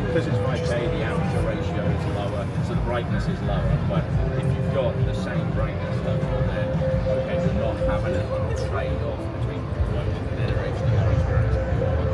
Because it's 5K, the aperture ratio is lower, so the brightness is lower. But if you've got the same brightness level, then okay, you're not having a trade-off between better HDR experience and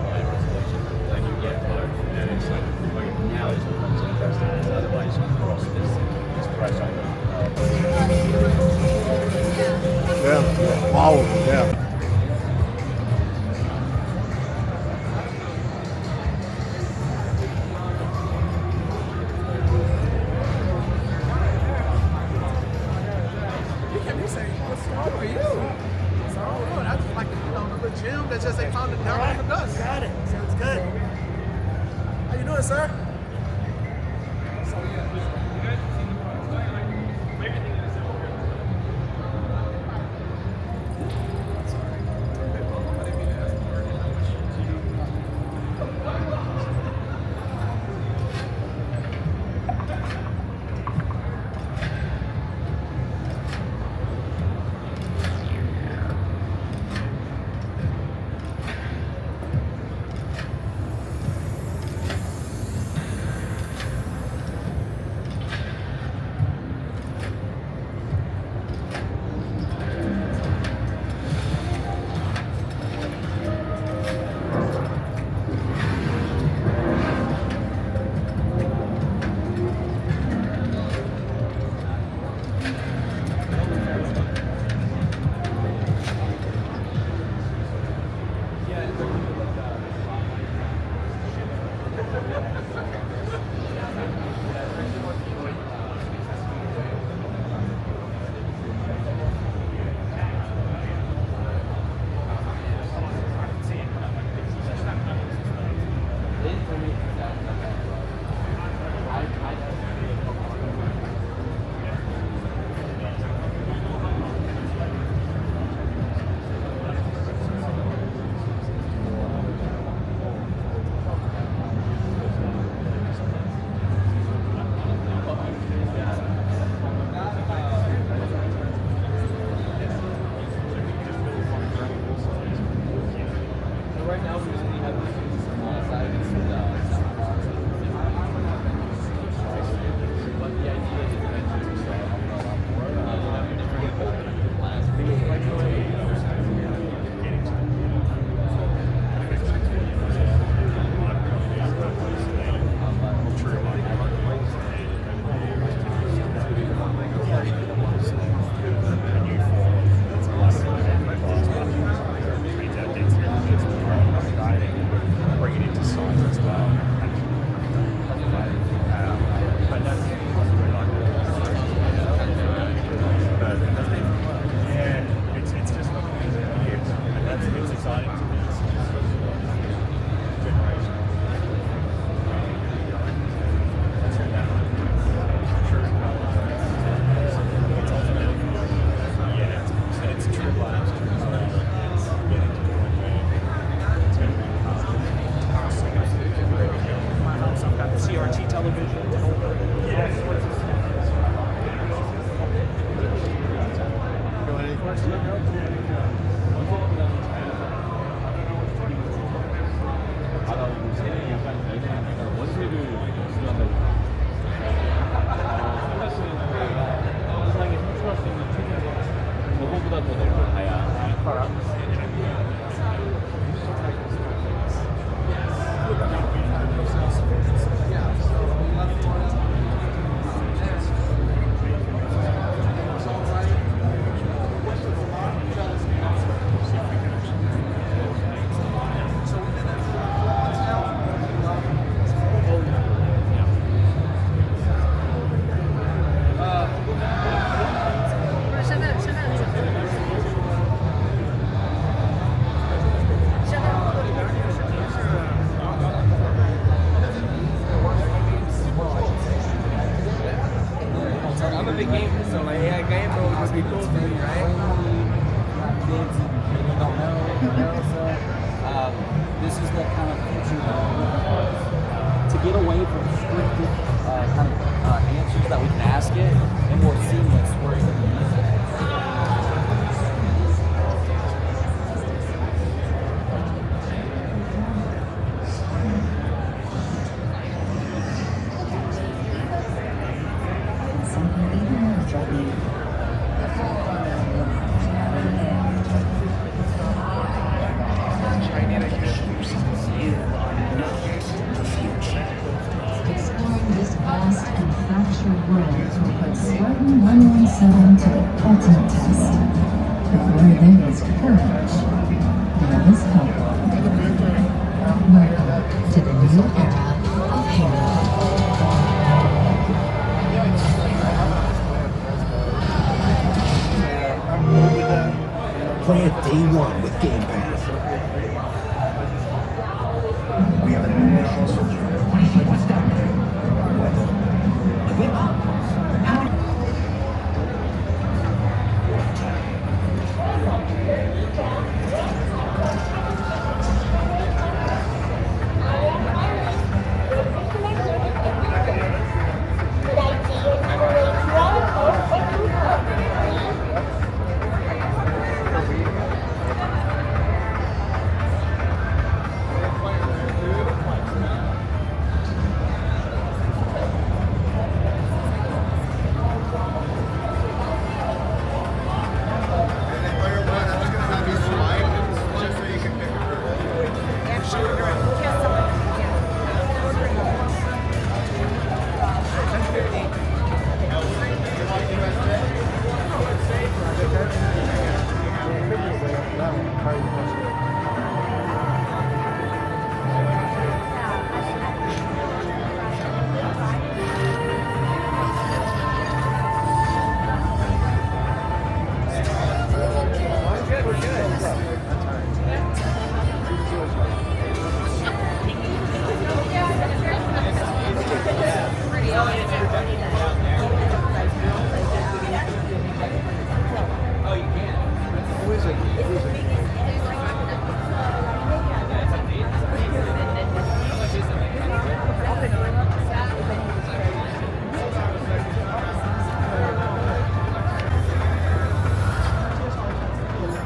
higher resolution. Then you get both, and it's like now it becomes interesting. Otherwise, you cross this threshold. Yeah. Wow. Yeah. world will put Spartan 117 to the ultimate test. Before there is courage, there is hope. Welcome to the new era of Halo. Play it day one with Game Pass. We have a new mission soldier. What's that?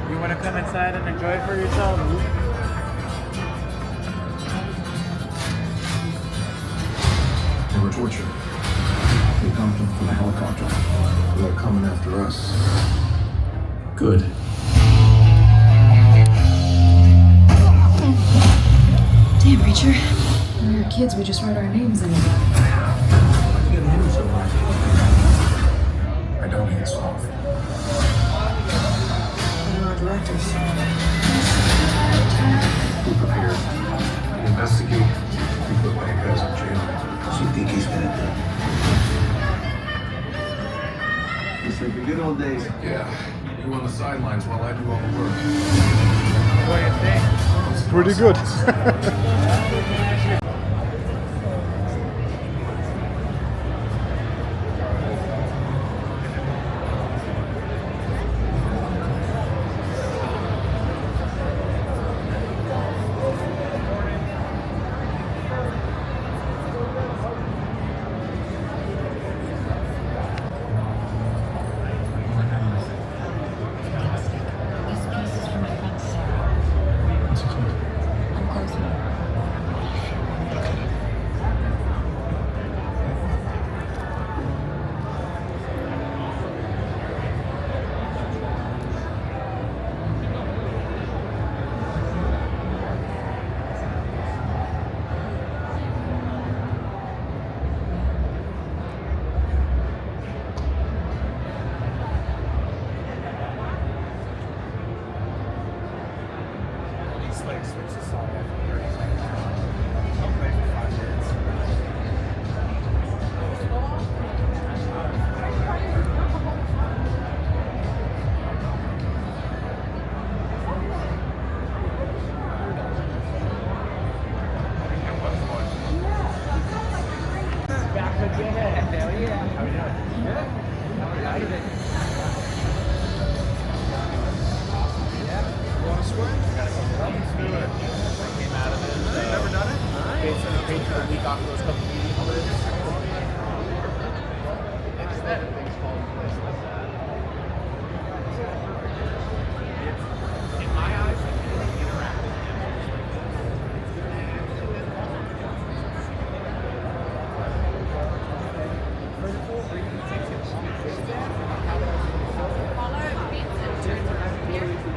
You want to come inside and enjoy it for yourself? They were tortured. They dumped them from a helicopter. They're coming after us. Good. Damn, Preacher. When we were kids, we just wrote our names in it. Why'd you get hit him so much? I don't hit soft. What are our directors? Be prepared. Investigate. We put bad guys in jail. So you think he's gonna do? It's like the good old days. Yeah. You on the sidelines while I do all the work. What do you think? Pretty good. This piece is from my friend Sarah. I'm close with her.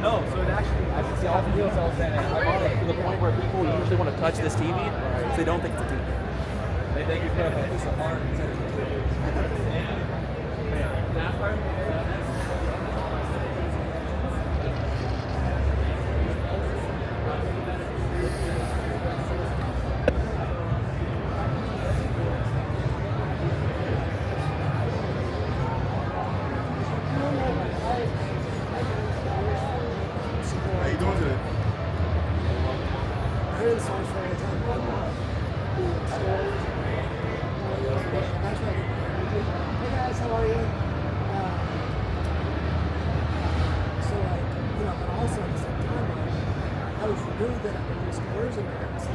No, so it actually, I can see all the deals I was saying. I bought it to the point where people usually want to touch this TV, so they don't think it's a TV. They think it's perfect. It's a hard How you doing today? Hey guys, how are you? So like, you know, but also at the same time, like, I was really good at reverse conversion rates.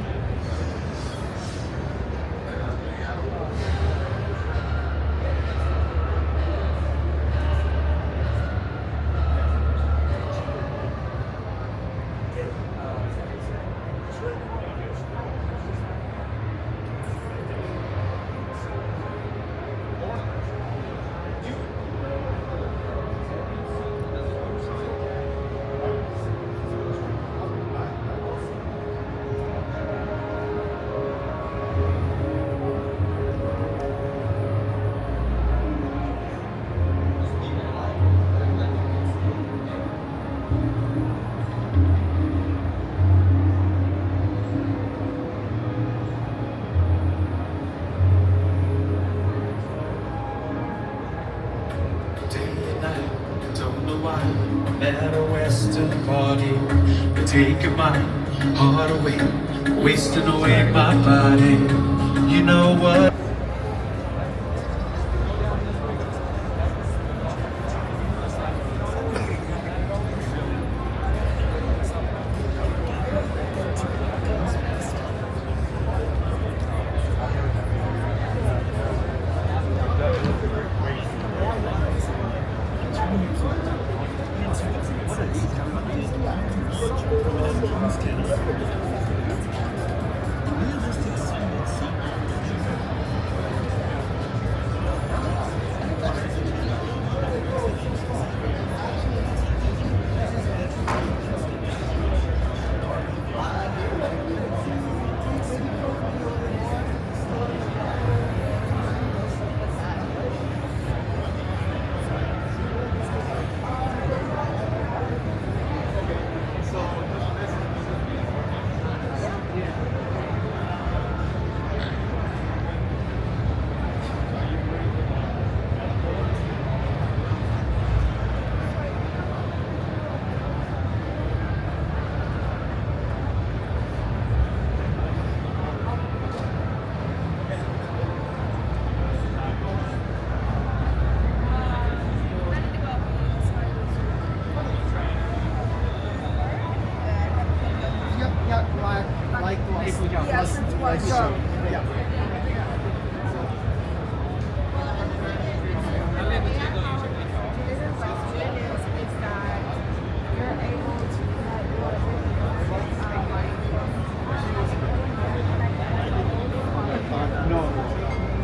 At a western party, you're taking my heart away, wasting away my body. You know what? Like, yeah,